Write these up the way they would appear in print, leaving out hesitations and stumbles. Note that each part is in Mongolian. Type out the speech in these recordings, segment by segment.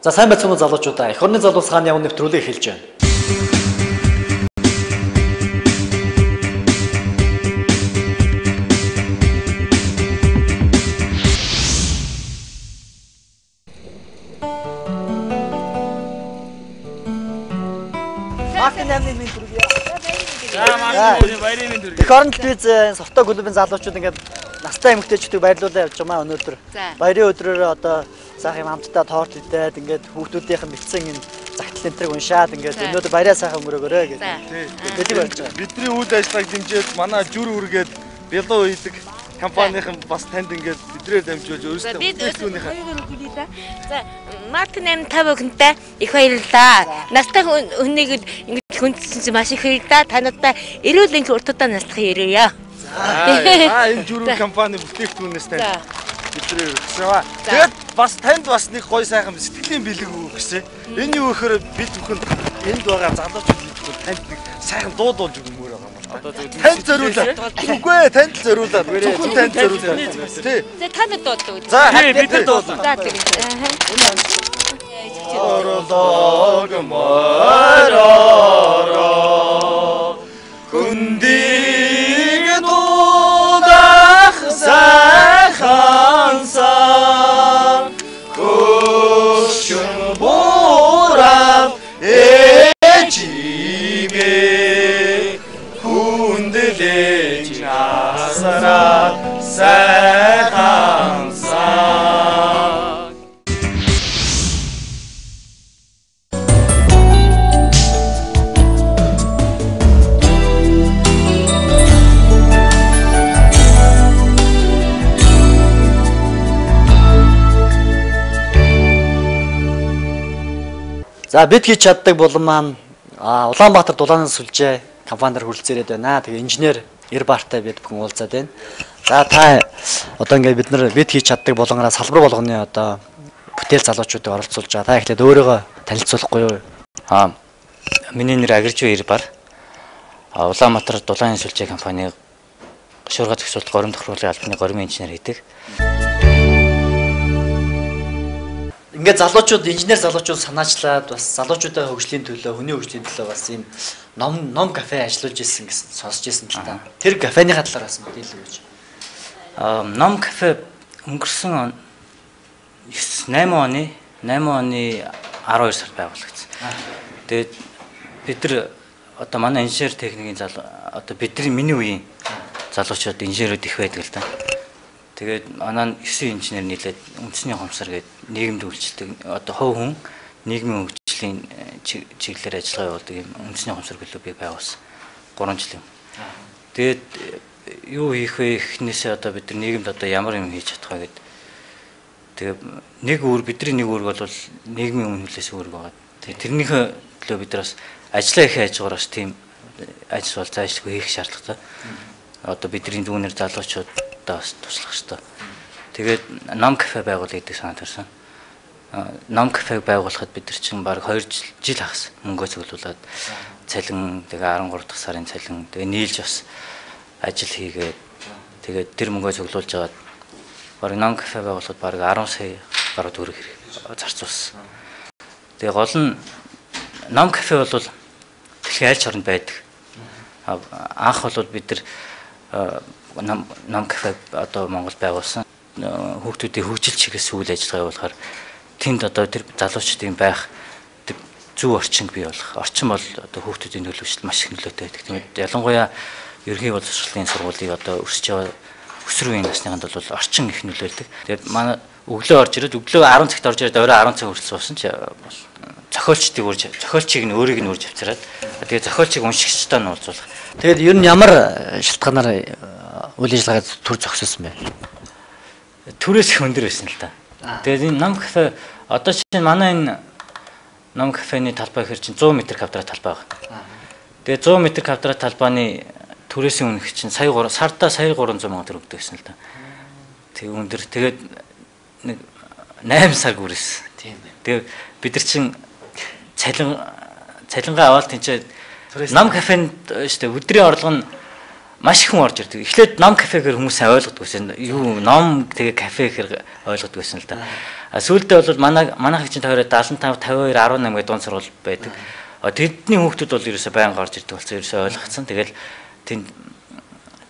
За сайн байцгаана залуучуудаа. Эх орны залуус хааны явна нэвтрүүлэг эхэлж байна. Мартин амны нэвтрүүлэг. За Мартин баярын нэвтрүүлэг. Эх орнд телевиз Сорто клубын залуучууд ингээд настай эмэгтэйчүүдийг баярлуулаад явж байгаа өнөөдөр. Баярын өдрөөр одоо сайхан хамтдаа торт идээд ингээд хүүхдүүдийнх нь бэлдсэн энэ загтал энтрийг уншаад ингээд өнөөдөр баяраа сайхан өнгөрөөгөөрэй гэдэг. Тэдэг болж байгаа. Бидний үйл ажиллагааг дэмжиж манай жүр үргээд бэлэн уйдаг компанийн бас танд ингээд бидрээр дамжуулж өөрсдөө За Мартин 5 хүнтэй их баярлалаа. Настай хүнийг ингэж хүндсэн маш их баярлалаа. Танадаа эрүүл энх уртудаа наслахын ирээе. Энэ жүр компани бүтээгдэхүүнээс танд бидрээр өгсөв. Тэгээд бас танд бас нэг гоё сайхан сэтгэлийн бэлэг өгсөн. Энэ юу гэхээр бид бүхэн энд байгаа залуучууд танд нэг сайхан дуудуулж өгмөр байгаа. Одоо танд зориулаад. Үгүй ээ, танд зориулаад. Зөвхөн танд зориулаад. Тий. За танад дууддаг. За бид дуулаа. За тэгээд. Орлог мороо хүндийг дуудах сайхансан хөшөн бурав ээжигээ хүндлэж насараад сайхансан. За бид хийж чаддаг булан маань Улаанбаатар дулааны сүлжээ компаниар хүрэлцээрээд байна. Тэгээ инженер Ирбартай бид бүхэн уулзаад байна. За та одоо ингээд бид хийж чаддаг болгоноороо салбар болгоны одоо бүтээл залуучуудыг оролцуулж байгаа. Та эхлээд өөрийгөө танилцуулахгүй юу? Миний нэр Агиржуу Ирбар. Улаанбаатар дулааны сүлжээ компани шуурга зохицуулалт горим тохируулгын албаны горим инженер хийдэг. Ингээд залуучууд инженер залуучууд санаачлаад бас залуучуудын хөгжлийн төлөө, хүний хөгжлийн төлөө бас ийм ном кафе ажиллаж ирсэн гэсэн сонсч ирсэн л та. Тэр кафеныхаа талаар бас мэдээлэл өгөөч. Ном кафе өнгөрсөн 8 оны 12 сард байгуулагдсан. Тэгээд бид нар одоо манай инженер техникийн одоо миний үеийн залуучууд инженерүүд их байдаг л да. Тэгээд манай 9 инженер нийлээд үндэсний хомсор гэдэг нийгэмд үйлчлдэг одоо хувь хүн нийгмийн хөгжлийн чиглэлээр ажиллагаа явуулдаг юм үндэсний хомсор клубыг байгуулсан 3 жил юм. Тэгээд юу хийх вэ гэхнээсээ одоо бид нар нийгэмд одоо ямар юм хийж чадах вэ гэдэг. Тэгээд бидний нэг үүрэг бол нийгмийн үнэлээс үүрэг байгаа. Тэгээд тэрнийхээ төлөө бид нар бас ажиллаа их ажгаар бас тийм ажил бол зайлшгүй хийх шаардлагатай. Одоо бидний дүүнэр залуучууд бас туслах хэрэгтэй. Тэгээд ном кафе байгуулъя гэдэг санаа төрсөн. Ном кафег байгуулахад бид нар чинь баг 2 жил хагас мөнгөө цуглуулад цалин тэгээ 13 дахь сарын цалин тэгээ нийлж бас ажил хийгээд тэгээд тэр мөнгөө цуглуулж аваад баг ном кафе байгуулахад баг 10 сая гаруй төгрөг хэрэг зарцуулсан. Тэгээ гол нь ном кафе бол дэлхийн аль ч оронд байдаг. Анх бол бид нар ном кафе одоо Монгол байгуулсан хүүхдүүдийн хөгжил чигээс үйл ажиллагаа явуулахаар тэнд одоо тэр залуучдын байх зөв орчинг бий болох. Орчин бол одоо хүүхдүүдийн төлөвшөлт маш их нөлөөтэй байдаг. Тэгээд ялангуяа ерөнхий боловсролын сургуулийг одоо өсөж байгаа өсвөр үеийн насныханд бол орчин их нөлөөлдөг. Тэгээд манай өглөө орж ирээд өглөө 10 цагт орж ирээд орой 10 цаг хүртэл суусан чи зохиолчийг нь өөрийг нь үрж авчираад тэгээд зохиолчийг уншигчтай нь уулзуулах. Тэгээд ер нь ямар шалтгаанаар үйл ажиллагаа төр зогсоосон бэ? Түрээс их өндөр байсан л да. Тэгээд энэ ном кафе одоо чинь манай энэ ном кафений талбай хэр чинь 100 м квадрат талбай байна. Тэгээд 100 м квадрат талбайны түрээсийн үнэх чинь сартаа сая 300 сая төгрөг өгдөг гэсэн л да. Тэг өндөр. Тэгээд нэг 8 сар гүрээс. Тийм. Тэгээд бид нар чинь цалингаа аваад тэнцээ ном кафенд штэ өдрийн орлого нь маш их хүн орж ирдэг. Эхлээд ном кафе гэхэр хүмүүс сайн ойлгодгүй байсан. Юу ном тэгээ кафе гэхэр ойлгодгүй байсан л да. Сүүлдээ бол манайх чинь тойроо 75 52 18 гэдэг дунд сургууль байдаг. Тэдний хүүхдүүд бол ерөөсөй байнга орж ирдэг болсон. Ерөөсөй ойлгоцсон. Тэгэл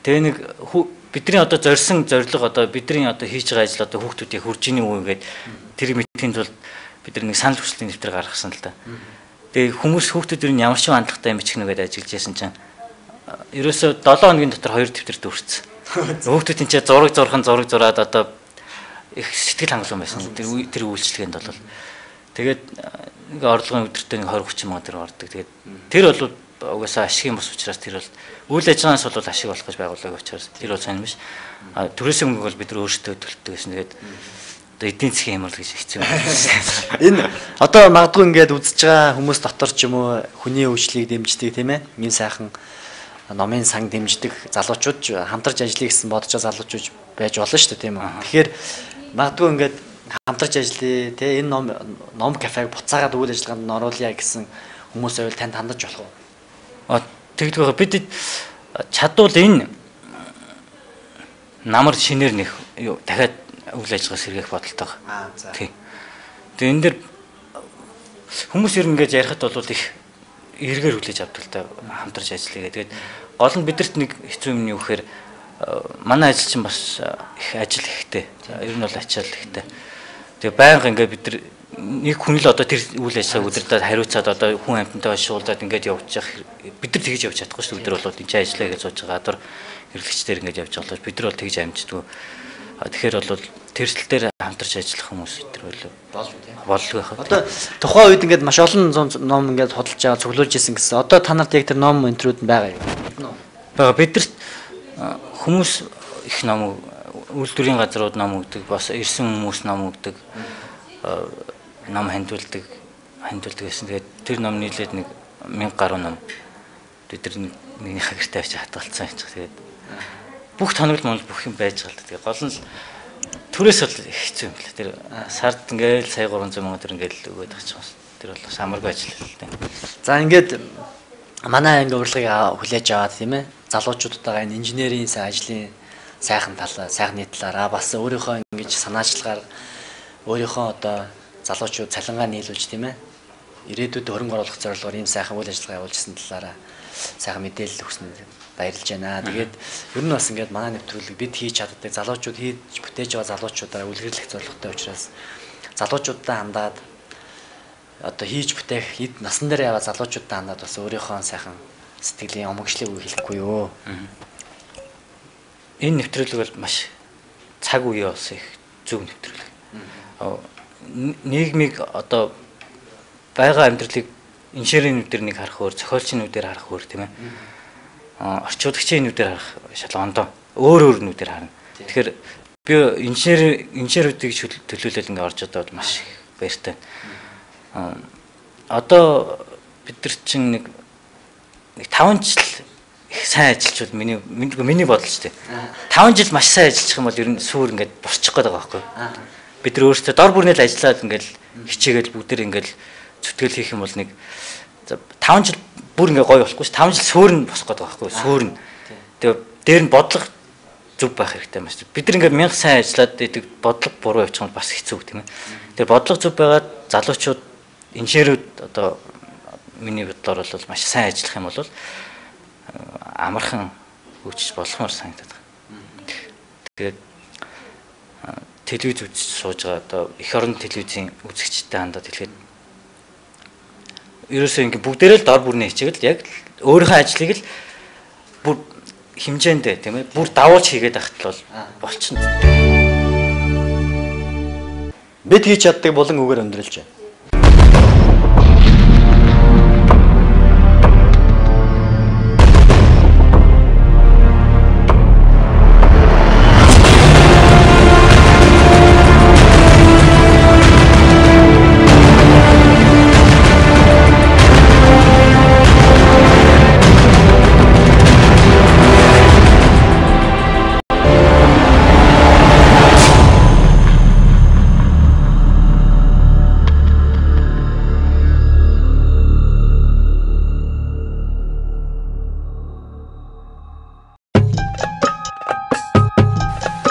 тэгээ нэг бидний одоо зорьсон зорилго одоо бидний одоо хийж байгаа ажил одоо хүүхдүүдийн хуржины үе гэдэг тэр мэдхийн тулд бид нэг санал хүслийн дэвтэр гаргасан л да. Тэгээ хүмүүс хүүхдүүд нь ямар ч хандлагатай юм бичих нэгэд ажиллаж байсан чинь ерөөсөө 7 хоногийн дотор 2 дэвтэр дүүрсэн. Хүүхдүүд энэ зураг зураад одоо их сэтгэл хангалуун байсан. Тэр үйлчлэгэнд бол тэгээд нэг орлогын өдөртөө нэг 20-30 мянган төгрөг ордог. Тэгээд тэр бол угаасаа ашигын бус учраас тэр бол үйл ажиллагаанаас бол ашиг болох гэж байгууллага учраас тэр бол сайн биш. Төрөөсөө мөнгө бол бид нар өөрсдөө төлдөг гэсэн. Тэгээд одоо эдийн засгийн хямрал гэж хэцүү байна. Энэ одоо магадгүй ингээд үзэж байгаа хүмүүс дотор ч юм уу хүний өвчлийг дэмждэг тийм ээ. Ийм сайхан номын сан дэмждэг залуучууд хамтарч ажиллая гэсэн бодож байгаа залуучууд байж болно шүү дээ тийм үү. Тэгэхээр магадгүй ингээд хамтарч ажиллая те энэ ном кафег буцаагаад үйл ажиллагаанд нь оруулъя гэсэн хүмүүс байвал танд хандаж болох уу? Тэгдэг бид чадвал энэ намар шинээр нэх дахиад үйл ажиллагаа сэргээх бодолтой байгаа. Тийм. Тэгээ энэ дэр хүмүүс ер нь ингэж ярихад бол их эргээр хүлээж авдаг л та хамтарч ажиллая гэдэг. Тэгээд гол нь бидэрт нэг хэцүү юм юу гэхээр манай ажил чинь бас их ажил ихтэй. Ер нь бол ачаал ихтэй. Тэгээ байнга ингээд бид нар нэг хүн л одоо тэр үйл ажиллагааг удирдах хариуцаад одоо хүн амьтантай шуулдаад ингээд явж явах бид нар тэгж явж чадахгүй шүү. Бид нар бол энэ ажиллаа гэж сууж байгаа адвар хэрэглэгчдэр ингээд явж байгаа бол бид нар бол тэгж амждгүй. Тэгэхээр бол тэрсэл дээр хамтарч ажиллах хүмүүс өдр болов байх. Одоо тухайн үед ингээд маш олон ном ингээд хөдөлж байгаа цуглуулж исэн гэсэн. Одоо та нарт яг тэр ном энтрүүд нь байгаа юу? Бага бидэрт хүмүүс их ном үйлдвэрийн газрууд ном өгдөг, бас ирсэн хүмүүс ном өгдөг. Ном хандуулдаг гэсэн. Тэгээд тэр ном нийлээд нэг 1000 гаруй ном бид нар нэг хагиртай авч хатгалцсан байж байгаа. Тэгээд бүх тоног мөн бүх юм байж байгаа л. Тэгээд гол нь түрээс бол хэцүү юм байна. Тэр сард ингээл сая 300 сая төгрөг ингээл өгөөд авчих юм. Тэр бол самаргүй ажил л дээ. За ингээд манай анги урлагийг хүлээж аваад тийм ээ. Залуучуудтайгаа энэ инженерийн ажлын сайхан талаа, сайхны талаараа бас өөрийнхөө ингэж санаачлагаар өөрийнхөө одоо залуучууд цалингаа нийлүүлж тийм ээ. Ирээдүйд хөрөнгө оруулах зорилгоор ийм сайхан үйл ажиллагаа явуулжсэн талаараа сайхан мэдээлэл өгснөд баярлж байна. Тэгээд ер нь бас ингээд манай нэвтрүүлэг бид хийж чаддаг залуучууд хийж бүтээж байгаа залуучуудаараа үлгэрлэх зорилготой учраас залуучуудтай хандаад одоо хийж бүтээх насан дээр яваа залуучуудтай хандаад бас өөрийнхөө сайхан сэтгэлийн омогшлыг хэлэхгүй юу. Энэ нэвтрүүлэг бол маш цаг үе бас их зөв нэвтрүүлэг. Нийгмийг одоо байгаа амьдралыг инженерийн нүдээр харах өөр, зохиолчийн нүдээр харах өөр тийм ээ. Орчуулагчийн нүдээр харах шал ондоо. Өөр нүдээр харна. Тэгэхээр би инженерүүдийг төлөөлөл ингээ орж одоо бол маш их баяртай. Одоо бид нар чинь нэг 5 жил их сайн ажиллаж бол миний бодол ч тийм. 5 жил маш сайн ажиллах юм бол ер нь суур ингээд босчих гээд байгаа байхгүй. Бид нар өөрсдөө дор бүрнээ л ажиллаад ингээд хичээгээл бүгдээр ингээд зүтгэл хийх юм бол нэг 5 жил бүр ингээд гоё болохгүй ш. 5 жил суур нь босох гээд байгаа байхгүй. Суур нь. Тэгээ дээр нь бодлого зүв байх хэрэгтэй маш. Бид нар ингээд 1000 сайн ажиллаад идэг бодлого буруу явчих юм бол бас хэцүү тийм ээ. Тэр бодлого зүв байгаад залуучууд инженерүүд одоо миний бодлоор бол маш сайн ажиллах юм бол амархан хөгжиж болохмоор санагдаад байна. Тэгээд телевиз үзэж сууж байгаа одоо эх орон телевизийн үзэгчтэй хандаад хэлэхэд ерөөсөө ингэ бүгдээрээ л дор бүрнээ хичээгээл яг өөрийнхөө ажлыг л бүр хэмжээндээ тийм ээ бүр давуулж хийгээд байхад л болчихно. Бид хийж чаддаг болон үгээр өндөрлж байна.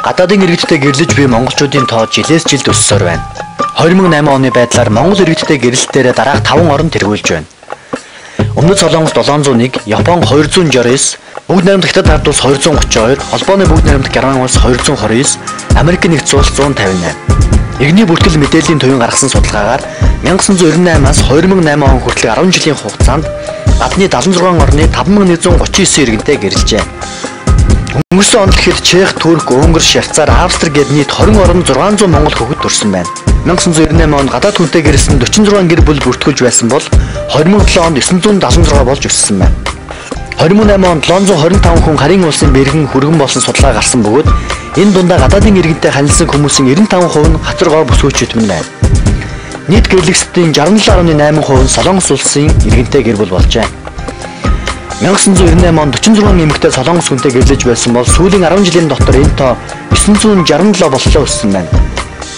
Гадаадын иргэдтэй гэрлэж буй монголчуудын тоо жилээс жилд өссөөр байна. 2008 оны байдлаар монгол иргэдтэй гэрэлтээр дараах 5 орн тэргүүлж байна. Өмнөд Солонгос 701, Япон 269, Бүгд найрамдах Хятад ард улс 232, Холбооны Бүгд найрамдах Герман улс 229, Америк нэгдсэн улс 158. Игний бүртгэл мэдээллийн төвийн гаргасан судалгаагаар 1998-аас 2008 он хүртэл 10 жилийн хугацаанд гадны 76 орны 5139 иргэнтэй гэрэлжээ. Өнгөрсөн онд гэхэд Чех, Турк, Унгар, Швейцар, Австри гээд нийт 20 оронд 600 монгол хүүхэд төрсэн байна. 1998 онд гадаад хүнтэй гэрэлсэн 46 гэр бүл бүртгүүлж байсан бол 2007 онд 976 болж өссөн байна. 2008 онд 725 хүн харийн улсын бэргэн хүргэн болсон судалгаа гарсан бөгөөд энэ дундаа гадаадын иргэнтэй харилцсан хүмүүсийн 95% нь хацаргоо бүсгүйчүүд байна. Нийт гэрлэгчдийн 67.8% нь Солонгос улсын иргэнтэй гэр бүл болжээ. 1998 онд 46 эмэгтэй Солонгос хүнтэй гэрлэж байсан бол сүүлийн 10 жилийн дотор энэ тоо 967 боллоо өссөн байна.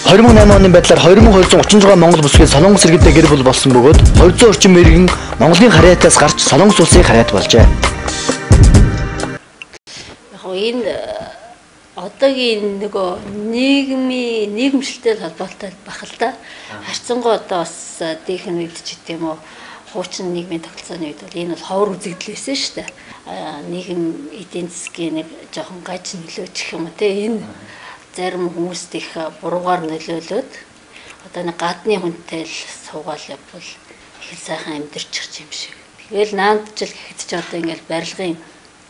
2008 оны байдлаар 2236 монгол бүсгүй Солонгос иргэнтэй гэр бүл болсон бөгөөд 200 орчим иргэн Монголын харьяатаас гарч Солонгос улсын харьяат болжээ. Яг энэ одоогийн нөгөө нийгэмшилтэй холбоотой байх л да. Харьцангуй одоо бас дийнхэн үед ч гэдэм үү хуучин нийгмийн тогтолцооны үед бол энэ бол ховор үзэгдэл байсан шүү дээ. Нийгэм эдийн засгийн нэг жоохон гаж нөлөөч гэх юм уу те энэ зарим хүмүүст их буруугаар нөлөөлөд одоо нэг гадны хүнтэй л суугаал явбал их сайхан амьдэрчих юм шиг. Тэгэл наадчил гэхэд ч одоо ингээл барилгын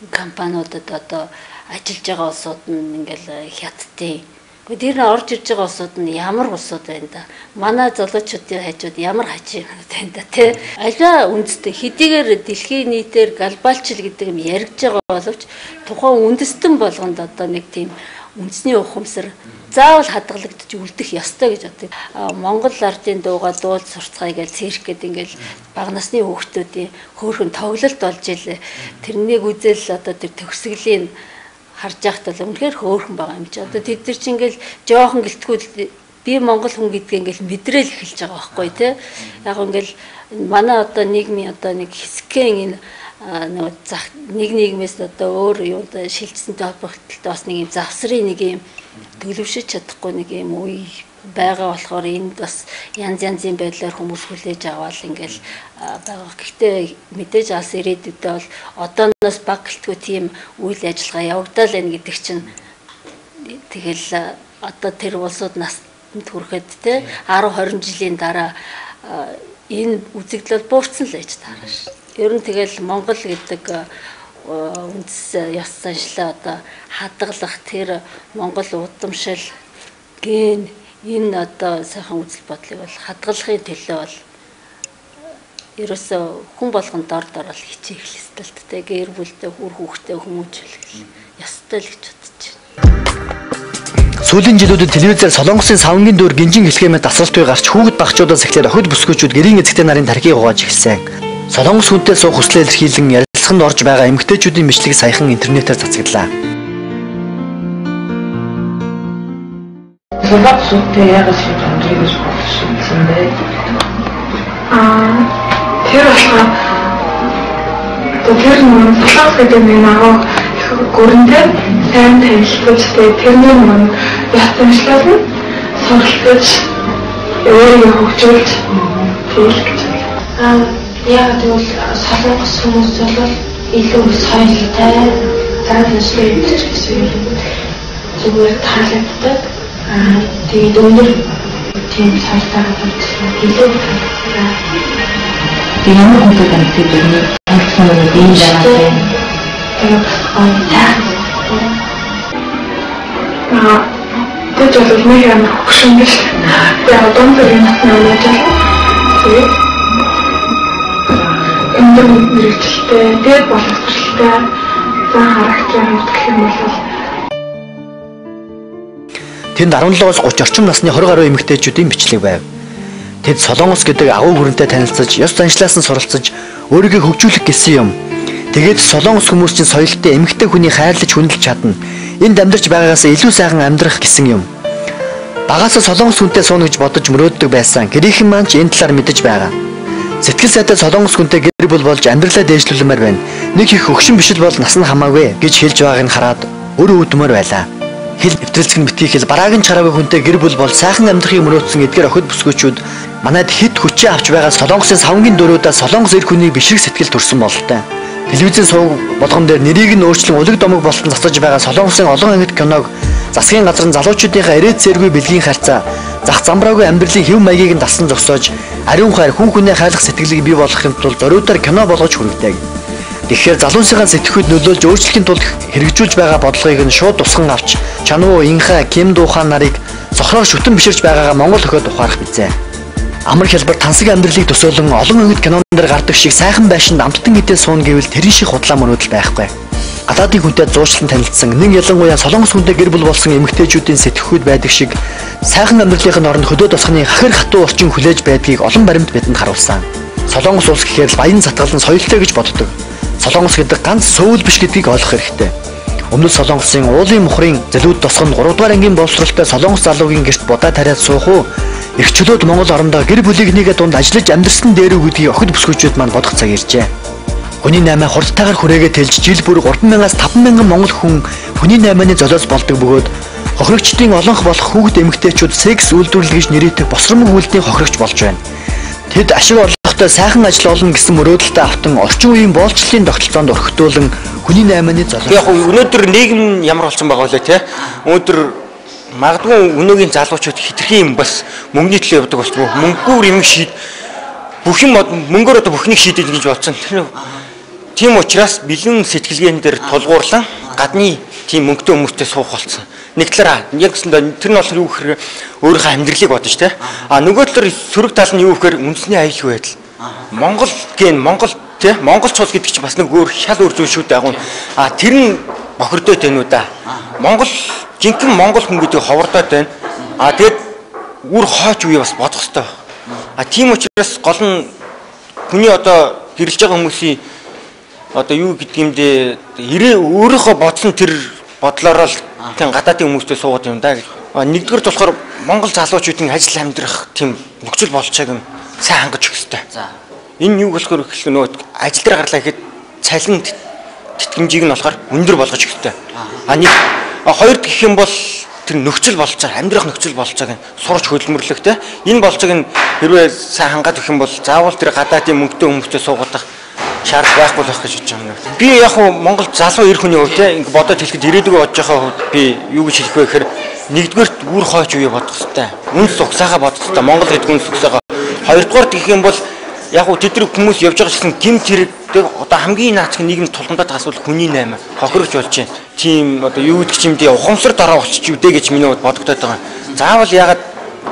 компаниудад одоо ажиллаж байгаа улсууд нь ингээл хятадын тэр нь орж ирж байгаа улсууд нь ямар улсууд байна да. Манай залуучуудын хажууд ямар хажиг байна да тий. Аливаа үндэстэй хэдийгээр дэлхийн нийтээр глобалчил гэдэг юм яригдж байгаа боловч тухайн үндэстэн болгонд одоо нэг тийм үндэсний ухамсар заавал хадгалагдчих үлдэх ёстой гэж боддог. Монгол ардын дууга дуул сурцгаая гэж цирк гэдэг ингээл бага насны хүүхдүүдийн хөөрхөн тоглолт болж илээ. Тэрнийг үзэл одоо тэр төгсгөлийн харж яхад бол үнэхээр хөөрхөн байгаа юм чи. Одоо тэд нар чи ингээл жоохон гэлтгүүд би монгол хүн гэдгийг ингээл мэдрээл эхэлж байгаа байхгүй тий. Яг ингээл манай одоо нийгмийн одоо нэг хэсгэн энэ нэг нийгмээс одоо өөр юунд шилжсэнтэй холбогдлолтой бас нэг юм завсрын нэг юм төлөвшөж чадахгүй нэг юм үе байгаа болохоор энд бас янзын байдлаар хүмүүс хүлээж аваад ингээл байгаа. Гэхдээ мэдээж алс ирээдүйдээ бол одооноос баг гэлтгүй тийм үйл ажиллагаа явагдал байна гэдэг чинь тэгэл одоо тэр улсууд настанд хүрэхэд те 10-20 жилийн дараа энэ үзэгдэл буурсан л байж таарна шүү. Ер нь тэгэл Монгол гэдэг үндэс ёс заншлаа одоо хадгалах тэр Монгол удамшил ген энэ одоо сайхан үзэл бодлыг бол хадгалахын төлөө бол ерөөсөө хүн болгонд дор дор бол хичээх хэвээр гэр бүлтэй үр хүүхдээ хүмүүжүүлэх ёстой л гэж бодож байна. Сүүлийн жилүүдэд телевизээр Солонгосын савнгийн дөөр гинжин хэлхэмэд асуултыг гарч хүүхэд багчуудаас эхлээд охид бүсгүйчүүд гэрийн эзэгтэй нарын тархийг угааж эхэлсэн. Солонгос хүнтэй суух хүслээ илэрхийлэн ярилцлаганд орж байгаа эмэгтэйчүүдийн бичлэг саяхан интернетээр цацагдлаа. Солонгос хүнтэй яагаад шийдэж амжиг гэж бодсон бэ? Тэр болохоор тэр нь Солонгос гэдэг нэг агуу гүрэнтэй сайн танилцуулжтэй тэрний мөн ятамшлал нь суралцж өөрийгөө хөгжүүлж тэйл гэж. Яг тэгвэл Солонгос хүмүүс бол илүү соёлтой заавалжлаа гэж гэсэн юм. Зүгээр таалагддаг. Тэгээд өндөр тийм соёлтой хүмүүс илүү ямар хүмүүс гэдэг нь танилцсан нэг юм байна. Тэд бол нэг юм хөгшин биш. Тэгээд дундэр юм нэмэж тэгээд өндөр мэрэгчлээ, тэгээд боловсролтой зан характерууд гэх юм бол тэнд 17-оос 30 орчим насны 20 гаруй эмэгтэйчүүдийн бичлэг байв. Тэд Солонгос гэдэг агуу гүрэнтэй танилцаж, ёс заншлаас нь суралцаж, өөрийгөө хөгжүүлэх гэсэн юм. Тэгээд Солонгос хүмүүс чинь соёлтой эмэгтэй хүний хайрлаж хүндэлж чадна. Энд амьдарч байгаагаас илүү сайхан амьдрах гэсэн юм. Багаасаа Солонгос хүнтэй сууна гэж бодож мөрөөддөг байсан. Гэрийнхэн маань ч энэ талаар мэдэж байгаа. Сэтгэл сайтай Солонгос хүнтэй гэр бүл болж амьдралаа дээшлүүлмээр байна. Нэг их хөгшин биш л бол нас нь хамаагүй гэж хэлж байгааг нь хараад өр үүдмөр байлаа. Хэл нэвтрэлцэх нь битгий хэл бараагийн чараагийн хүнтэй гэр бүл бол сайхан амьдрахыг мөрөөдсөн эдгээр охид бүсгүйчүүд манайд хэд хүчээ авч байгаа Солонгосын савнгийн дөрүүдээ Солонгос эр хүний бишрэг сэтгэл төрсөн бололтой. Телевизэн сувг болгон дээр нэрийг нь өөрчлөн улиг домог болтон засаж байгаа Солонгосын олон ангид киног засгийн газар нь залуучуудынхаа ирээд зэргүй бэлгийн харьцаа зах замбраагүй амьдралын хэв маягийг нь дасан зогсоож ариун хайр хүн хүнээ хайлах сэтгэлийг бий болгохын тулд зориудаар кино болгож хүргэдэг. Тэгэхээр залуусынхаа сэтгэхүйд нөлөөлж өөрчлөхийн тулд хэрэгжүүлж байгаа бодлогыг нь шууд тусган авч Чанвуу, Инха, Ким Духан нарыг цохроор шүтэн биширж байгаагаа Монгол охид ухаарах бизээ. Амар хялбар тансаг амьдралыг төсөөлөн олон ангид кинон дээр гардаг шиг сайхан байшинд амттан идэл суун гэвэл тэрэн шиг худлаа мөрөөдөл байхгүй. Гадаадын хүнтэй зуучлан танилцсан нэг ялангуяа Солонгос хүнтэй гэр бүл болсон эмэгтэйчүүдийн сэтгэхүйд байдаг шиг сайхан амьдралын оронд хөдөө тосхны хахир хатуу орчин хүлээж байдгийг олон баримт бидэнд харуулсан. Солонгос улс гэхээр баян затгалан соёлтой гэж боддог. Солонгос гэдэг ганц сөүл биш гэдгийг ойлгох хэрэгтэй. Өмнөд Солонгосын уулын мухрын зэлүүд тосгонд 3 дугаар ангийн боловсролтой Солонгос залуугийн гэрт будаа тариад суух уу? Их чөлөөт Монгол орондоо гэр бүлийг нэгэ дунд ажиллаж амьдсан дээр үү гэдгийг охид бүсгүйчүүд маань бодох цаг иржээ. Хүний 8 хурдтайгаар хүрээгээ тэлж жил бүр 3,000-аас 5,000 монгол хүн хүний 8-ны золиос болдог бөгөөд хохирогчдын олонх болох хүүхэд эмэгтэйчүүд секс үйлдвэрлэл гэж нэрийдэг босромог үйлдлийн хохирогч болж байна. Тэд ашиг орлоготой сайхан ажил олно гэсэн мөрөөдөлтөд автан орчин үеийн боолчлалын тогтолцоонд орхитуулан хүний 8-ны золиос. Яг өнөөдөр нийгэм ямар болсон байгаа вэ те? Өнөөдөр магадгүй өнөөгийн залуучууд хитрхи юм бас мөнгөний төлөө явдаг болчихвол мөнгөөр юм шийд бүх юм мөнгөөр одоо бүхнийг шийдэл гэж бодсон. Тийм учраас бэлэн сэтгэлгээн дээр тулгуурлан гадны тийм мөнгөтэй хүмүүстэй суух болсон. Нэг талаараа яг гэсэндээ тэр нь болохоор юу гэхээр өөрийнхөө амьдралыг бодож те. А нөгөө талаар сөрөг тал нь юу гэхээр үндэсний аюулгүй байдал. Монгол те монголчууд гэдэг чинь бас нэг өөр шал өөр зүйл шүү дээ. А тэр нь бохирдоод байна уу да. Жинхэнэ монгол хүн гэдэг ховордоод байна. А тэгээд үр хойч үе бас бодох хэрэгтэй. А тийм учраас гол нь хүний одоо гэрэлж байгаа хүмүүсийн одоо юу гэдгиймдээ өөрийнхөө бодсон тэр бодлороо л тийм гадаадын хүмүүстэй суугаад юм да гэж. Нэгдүгээр болохоор монгол залуучуудын ажил амьдрах тийм нөхцөл болцоог нь сайн хангаж өгөх хэрэгтэй. За. Энэ юу болохоор гэхэл нөгөө ажил дээр гарлаа гэхэд цалин тэтгэмжийг нь болохоор өндөр болгож өгөх хэрэгтэй. Хоёрд гэх юм бол тэр нөхцөл болцоо амьдрах нөхцөл болцоог нь сурч хөдөлмөрлөх те. Энэ болцоог нь хэрвээ сайн хангаад өгөх юм бол заавал тэр гадаадын мөнгөтэй хүмүүстэй суугадах шаардлага байхгүй байх гэж бодож байна. Би яг хуу Монгол залуу эр хүний хувьд те бодоод хэлэхэд ирээдүгөө бодож байгаа хувьд би юу гэж хэлэх вэ гэхээр нэгдүгээрт үр хойч үе бодох хэрэгтэй. Үнс угсаахаа бодох хэрэгтэй. Монгол гэдэг үнс угсаахаа. Хоёрдугаар гэх юм бол яг хуу тэд хүмүүс явж байгаа гэсэн гэмт хэрэг одоо хамгийн наацх нийгэм тулгамдаад асуул хүний 8 хохирогч болж байна. Тийм одоо юу гэдэг чимдээ ухамсар дараа болчих юу дээ гэж миний хувьд бодогдоод байгаа. Заавал ягаад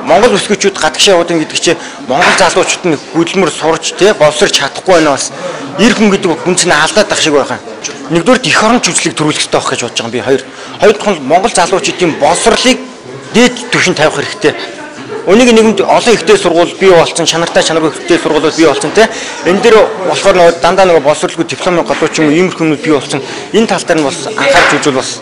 Монгол өсгөөчүүд гадагшаа уудын гэдэг чинь Монгол залуучууд нь хөдөлмөр сурч те боловсрч чадахгүй байна бас эр хүн гэдэг хүнцнээ алдаад ах шиг байгаа. Нэгдүгээр их орон жүжиглийг төрүүлэх хэрэгтэй байх гэж бодож байгаа би. Хоёр дахь нь Монгол залуучуудын боловсролыг дээд түвшинд тавих хэрэгтэй. Өнийг нэгэнд олон ихтэй сургууль бий болсон, чанартай чанаргүй ихтэй сургуулиуд бий болсон те. Энэ дээр болохоор нөгөө дандаа нөгөө боловсролгүй дипломын гадууч юм иймэрхүү хүмүүс бий болсон. Энэ тал дээр нь бас анхаарч үзвэл бас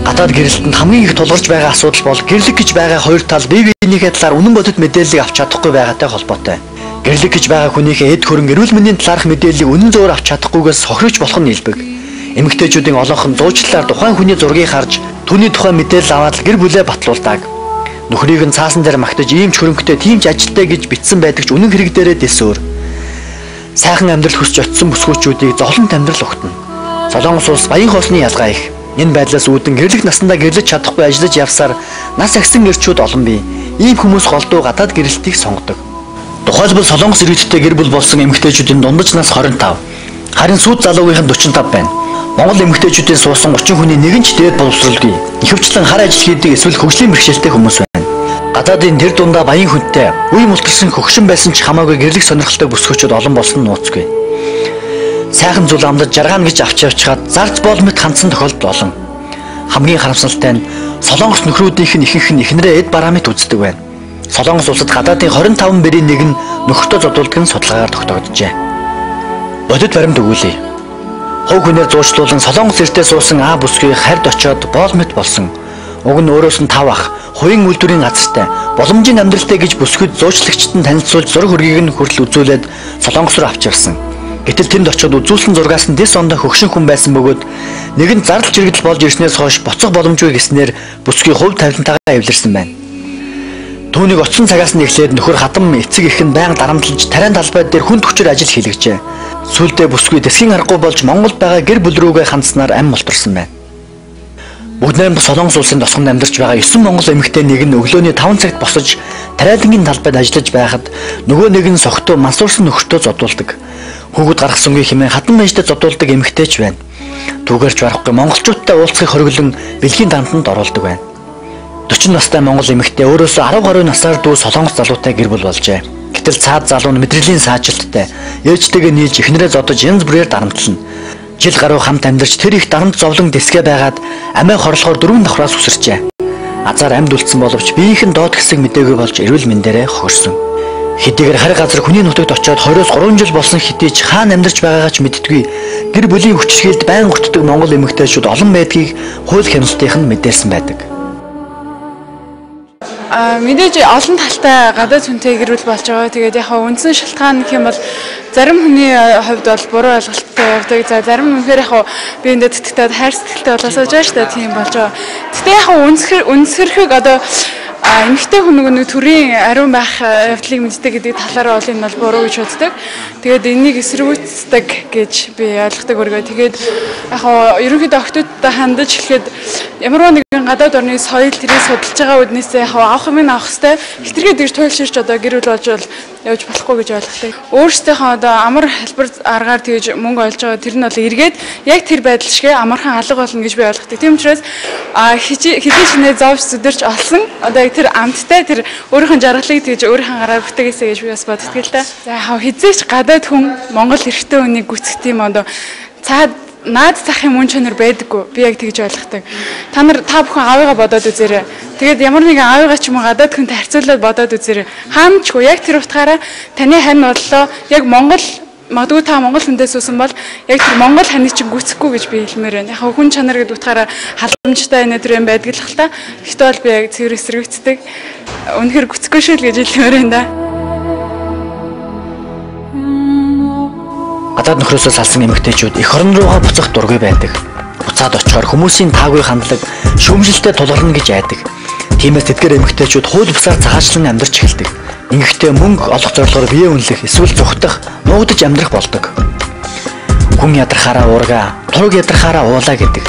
гадаад гэрэлтэнд хамгийн их тулгарч байгаа асуудал бол гэрлэг гэж байгаа хоёр тал бие биенийхээ талаар үнэн бодит мэдээллийг авч чадахгүй байгаатай холбоотой. Гэрлэг гэж байгаа хүнийхээ эд хөрөнгө эрүүл мэндийн талаарх мэдээллийг үнэн зөвөр авч чадахгүйгээс хохирогч болох нь нэлбэг. Эмэгтэйчүүдийн олонх нь зуучлалаар тухайн хүний зургийг харж түүний тухай мэдээлэл аваад л гэр бүлээ батлуулдаг. Нөхрийг нь цаасан дээр магтаж ийм ч хөрөнгөтэй, тийм ч ажилтай гэж битсэн байдаг ч үнэн хэрэг дээрээ дэсөөр. Сайхан амьдрал хүсч очсон бүсгүйчүүдийг зовлонт амьдрал огтно. Солонгос улс баян хоосны ялгаа их. Энэ байдлаас үүдэн гэрлэх насандаа гэрлэж чадахгүй ажиллаж явсаар нас агсан эрчүүд олон бий. Ийм хүмүүс голдуу гадаад гэрэлтийг сонгодог. Тухайлбал Солонгос иргэдтэй гэр бүл болсон эмэгтэйчүүдийн дундаж нас 25. Харин сүйд залуугийнх нь 45 байна. Монгол эмэгтэйчүүдийн суусан 30 хүний нэг нь ч дээд боловсролгүй. Ихэвчлэн хар ажил хийдэг эсвэл хөгжлийн бэрхшээлтэй хүмүүс байна. Гадаадын тэр дундаа баян хүнтэй, үе мултарсан хөгшин байсан ч хамаагүй гэрлэх сонирхолтой бүсгүйчүүд олон болсон нууцгүй. Сайхан зүйл амдаж жаргаана гэж авч явчихад зарц боол мэт хандсан тохиолдол олон. Хамгийн харамсалтай нь Солонгос нөхрүүдийнх нь ихэнх нь эхнэрээ эд бараа мэт үздэг байна. Солонгос улсад гадаадын 25 бэрийн нэг нь нөхөртөө зодуулдаг нь судалгаагаар тогтоогджээ. Бодит баримт өгүүлье. Хов хүнээр зуучлуулан Солонгос эртээ суусан А бүсгүй харьд очоод боол мэт болсон. Уг нь өөрөөс нь 5 ах, хувийн үйлдвэрийн газартай, боломжийн амьдралтай гэж бүсгүйд зуучлагчд нь танилцуулж зураг хөргийг нь хүртэл үзүүлээд Солонгос руу авч явсан. Гэтэл тэнд очиод үзүүлсэн зургаас нь дэс ондоо хөгшин хүн байсан бөгөөд нэгэн зардал жиргэл болж ирснээс хойш боцох боломжгүй гэснээр бүсгүй хувь тавилантайгаа эвлэрсэн байна. Түүнийг очсон цагаас нь эхлээд нөхөр хадам эцэг их нь байнга дарамтлж тариан талбай дээр хүнд хүчээр ажил хийлгэжээ. Сүүлдээ бүсгүй дэсгийн аргагүй болж Монголд байгаа гэр бүл рүүгээ хандсанаар ам молторсон байна. Бүгд найрамдах Солонгос улсын тосгонд амьдарч байгаа 9 монгол эмэгтэй нэг нь өглөөний 5 цагт босож тариалангийн талбайд ажиллаж байхад нөгөө нэг нь согтуу мансуурсан нөхөртөө зодуулдаг. Хүүхэд гаргасангүй хэмээн хатан байжтай зодуулдаг эмэгтэйч байна. Түүгээрч барахгүй монголчуудтай уулзахыг хориглон бэлгийн данданд оруулдаг байна. 40 настай монгол эмэгтэй өөрөөсөө 10 гаруй насаар дүү Солонгос залуутай гэр бүл болжээ. Гэтэл цаад залуу нь мэдрэлийн саажилттай ээжтэйгээ нийлж эхнэрээ зодож янз бүрээр дарамтлана. Жил гаруй хамт амьдарч тэр их дарамт зовлон дэсгээ байгаад амиа хорлохоор 4 давхраас үсэрчээ. Азар амьд үлдсэн боловч биеийнхэн доод хэсэг мэдээгүй болж эрүүл мэндээрээ хохирсон. Хэдийгээр харь газар хүний нутагт очиод 20-3 жил болсон хэдий ч хаана амьдарч байгаагаа ч мэддэггүй гэр бүлийн хүчирхийлд байн гутдаг монгол эмэгтэйчүүд олон байдгийг хууль хяналтынх нь мэдээлсэн байдаг. Мэдээж олон талтай гадаад хүнтэй гэр бүл болж байгаа. Тэгээд яг үндсэн шалтгаан гэх юм бол зарим хүний хувьд бол буруу ойлголттой явдаг. За зарим үнэхээр яг биендээ тэтгтээд хайр сэтгэлтэй болоосоо жаа штэ тийм болж байгаа. Гэтэ яг үнсэрхэг одоо эмэгтэй хүн нэг төрийн ариун байх явдлыг мэддэг гэдэг талаараа бол энэ бол буруу гэж боддог. Тэгээд энийг эсэргүүцдэг гэж би ойлгодог өргөө. Тэгээд яг ерөнхийдөө охтуудтай хандаж эхлэхэд ямар нэгэн гадаад орны соёл тэрийг судалж байгаа үднээсээ яг авах юм авах хэвээр хитрхээ дэж туйлширч одоо гэр бүл болж явж болохгүй гэж ойлгодог. Өөрсдийнхөө одоо амар хэлбэр аргаар тэгж мөнгө олж байгаа тэр нь бол эргээд яг тэр байдал шигээ амархан алга болно гэж би ойлгодог. Тийм учраас хэдий шинэ зовж зүдэрч олсон одоо тэр амттай тэр өөрийнх нь жаргалыг тэгж өөрийнх нь гараар бүтээгээсэй гэж би бас боддог л да. За яг хизээч гадаад хүн Монгол эрэгтэй хүнийг гүцэх тийм одоо цаад наад захын мөн чанар байдаггүй. Би яг тэгж ойлгодог. Та бүхэн аавыгаа бодоод үзээрэй. Тэгээд ямар нэгэн аавыгаа ч юм уу гадаад хүнтэй харьцуулаад бодоод үзээрэй. Хаамчгүй яг тэр утгаараа таны хань боллоо. Яг Монгол магадгүй та Монгол хүндээс үүсэн бол яг тэр Монгол ханы чинь гүцэхгүй гэж би хэлмээр байна. Яг хүн чанар гэдэг утгаараа халамжтай өнөдөр юм байдаг л та. Гэхдээ бол би яг цэвэр эсрэгцдэг. Үнэхээр гүцэхгүй шүү л гэж хэлмээр байна да. Гадаад нөхрөөсөө салсан эмэгтэйчүүд эх орон руугаа буцах дургүй байдаг. Буцаад очихоор хүмүүсийн таагүй хандлага шүүмжилтэд тулгарна гэж айдаг. Тиймээс тэдгээр эмэгтэйчүүд хууль бусаар цагаачлан амьдарч эхэлдэг. Ингэхдээ мөнгө олох зорилгоор бие үнэлэх эсвэл зүхтах, нуугдаж амьдрах болдог. Хүн ядрахаараа уурга, тураг ядрахаараа уулаа гэдэг.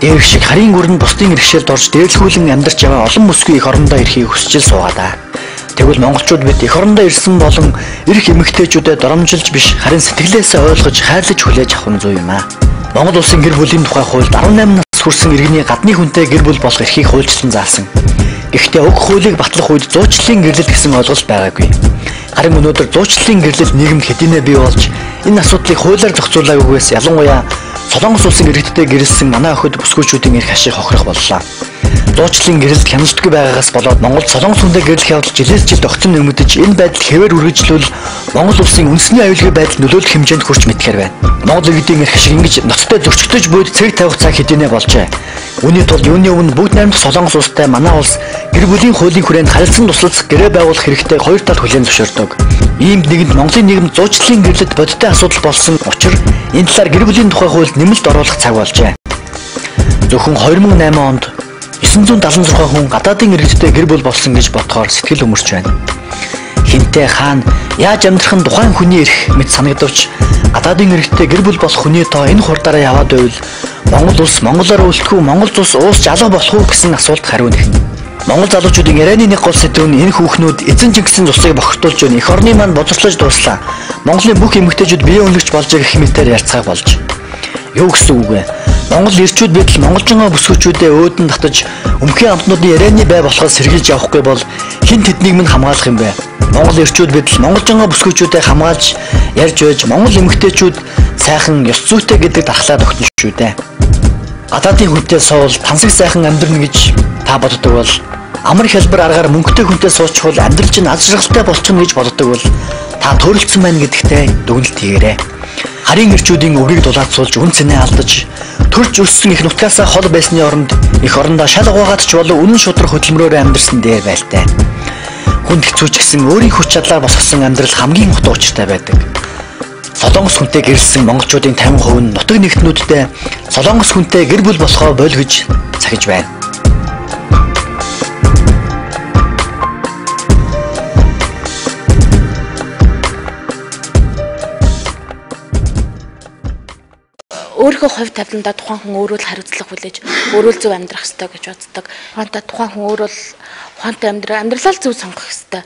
Дээрх шиг харийн гүрэнд бусдын иргэшээлд орж дээрлхүүлэн амьдарч яваа олон бүсгүй эх орондоо ирэхийг хүсчил суугаадаа. Тэгвэл монголчууд бид эх орондоо ирсэн болон эрх эмэгтэйчүүдэд доромжилж биш харин сэтгэлээсээ ойлгож хайрлаж хүлээж авах нь зөв юм аа. Монгол улсын гэр бүлийн тухай хуульд 18 нас хүрсэн иргэний гадны хүнтэй гэр бүл болох эрхийг хуульчлан заасан. Гэхдээ уг хуулийг батлах үед зуучлалын гэрлэл гэсэн ойлголт байгаагүй. Харин өнөөдөр зуучлалын гэрлэл нийгэмд хэдийнэ бий болж энэ асуудлыг хуулиар зохицуулаагүйгээс ялангуяа Солонгос улсын иргэдтэй гэрэлсэн манай охид бүсгүйчүүдийн эрх ашиг хохирох боллоо. Зуучлалын гэрэлд хяналтгүй байгаагаас болоод Монгол Солонгос хүндээ гэрлэх явдал жилээс жилд огцон нэмэгдэж энэ байдал хэвээр үргэлжлүүл Монгол улсын үндэсний аюулгүй байдал нөлөөлөх хэмжээнд хүрч мэдхээр байна. Монгол иргэдийн эрх ашиг ингэж ноцтой зөрчигдөж буйд цэг тавих цаг хэдийнэ болжээ. Үүний тулд юуны өмнө бүгд найрамдах Солонгос улстай манай улс гэр бүлийн хуулийн хүрээнд харилцан туслалцах гэрээ байгуулах хэрэгтэй хоёр тал хүлээн зөвшөөрдөг. Иймд нэгэнт Монголын нийгэмд зуучлалын гэрлэлд бодиттой асуудал болсон учраас энэ талаар гэр бүлийн тухай хуульд нэмэлт оруулах цаг болжээ. Зөвхөн 2008 онд 976 хүн гадаадын иргэдтэй гэр бүл болсон гэж бодохоор сэтгэл өмөрч байна. Хинтээ хаана яаж амьдрах нь тухайн хүний эрх мэт санагдавч гадаадын иргэдтэй гэр бүл болох хүний тоо энэ хурдаараа яваад байвал Монгол улс монголоор үлдэхгүй Монгол улс уусч алга болох уу гэсэн асуулт хариу нэгнэ. Монгол залуучуудын ярианы нэг гол сэдв нь энэ хүүхнүүд эзэн Чингисийн цусыг бохирдуулж байна. Эх орны маань боцорчлож дууслаа. Монголын бүх эмэгтэйчүүд бие үнэлж болж байгаа гэх мэтээр ярьцгааг болж. Юу гэсэн үг вэ? Монгол ирчүүд бидл монголжингаа бүсгүүчүүдээ өөдөн татаж өмхийн амтнуудын ярианы бай болохоос сэргийлж явахгүй бол хэн тэднийг минь хамгаалах юм бэ? Монгол ирчүүд бидл монголжингаа бүсгүүчүүдээ хамгаалж ярьж байж монгол эмэгтэйчүүд сайхан ёс зүйтэй гэдэг дархлаа тогтно шүү дээ. Гадаадын хүнтэй суул тансаг сайхан амьдрна гэж та боддог бол амар хэлбэр аргаар мөнгөтэй хүнтэй суучвал амьдрал чинь аз жаргалтай болчихно гэж боддог бол та төрөлцсөн байна гэдэгтээ дүгнэлт хийгээрэй. Харийн ирчүүдийн өврийг дулаацуулж үн цэнэ алдаж төрж өссөн их нутгаасаа хол байсны оронд эх орондоо шал угаагаад ч болов үнэн шудраг хөдөлмөрөөр амьдрсан дээр байлтай. Хүнд хэцүүч гэсэн өөрийн хүч чадлаар босгосон амьдрал хамгийн утга учиртай байдаг. Солонгос хүнтэй гэрэлсэн монголчуудын 50% нь нутаг нэгтнүүдтэй солонгос хүнтэй гэр бүл болохоо боль гэж цагиж байна. Өөрийнхөө хувь тавиландаа тухайн хүн өөрөө л хариуцлага хүлээж өөрөө л зөв амьдрах ёстой гэж боддог. Ухаантай тухайн хүн өөрөө л ухаантай амьдралаа зөв сонгох ёстой.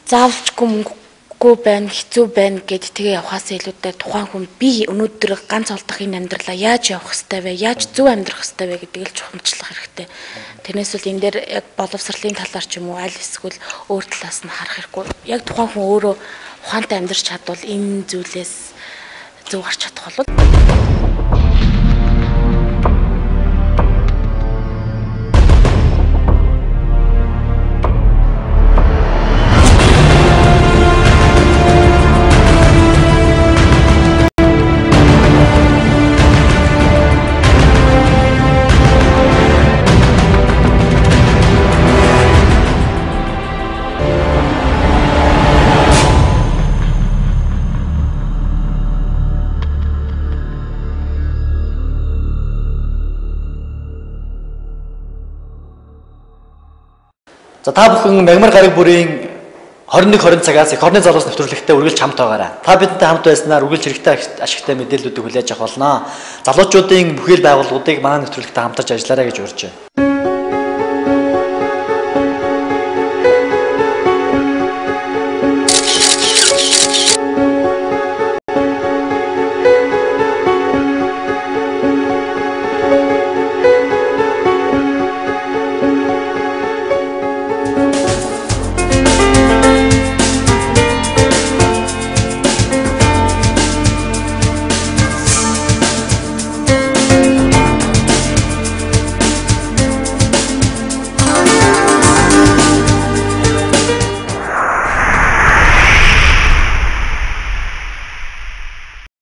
Заавалчгүй мөнгөгүй байна, хэцүү байна гэд тэгээ явахаас илүүтэй тухайн хүн би өнөөдөр ганц олдох энэ амьдралаа яаж явах ёстой вэ? Яаж зөв амьдрах ёстой вэ гэдгийг л чухамчлах хэрэгтэй. Тэрнээс бол энэ дээр яг боловсролын талаар ч юм уу аль эсвэл өөр талаас нь харах хэрэггүй. Яг тухайн хүн өөрөө ухаантай амьдрч чадвал энэ зүйлээс зөв гарч чадах бол За та бүхэн Мягмар гараг бүрийн 21-20 цагаас их орны залуус нэвтрүүлэгтээ үргэлж хамт байгаарай. Та бидэнтэй хамт байснаар үргэлж хэрэгтэй ашигтай мэдээллүүдийг хүлээж авах болно. Залуучуудын бүхэл байгууллагуудыг манай нэвтрүүлэгтээ хамтарч ажиллаарай гэж урьж байна.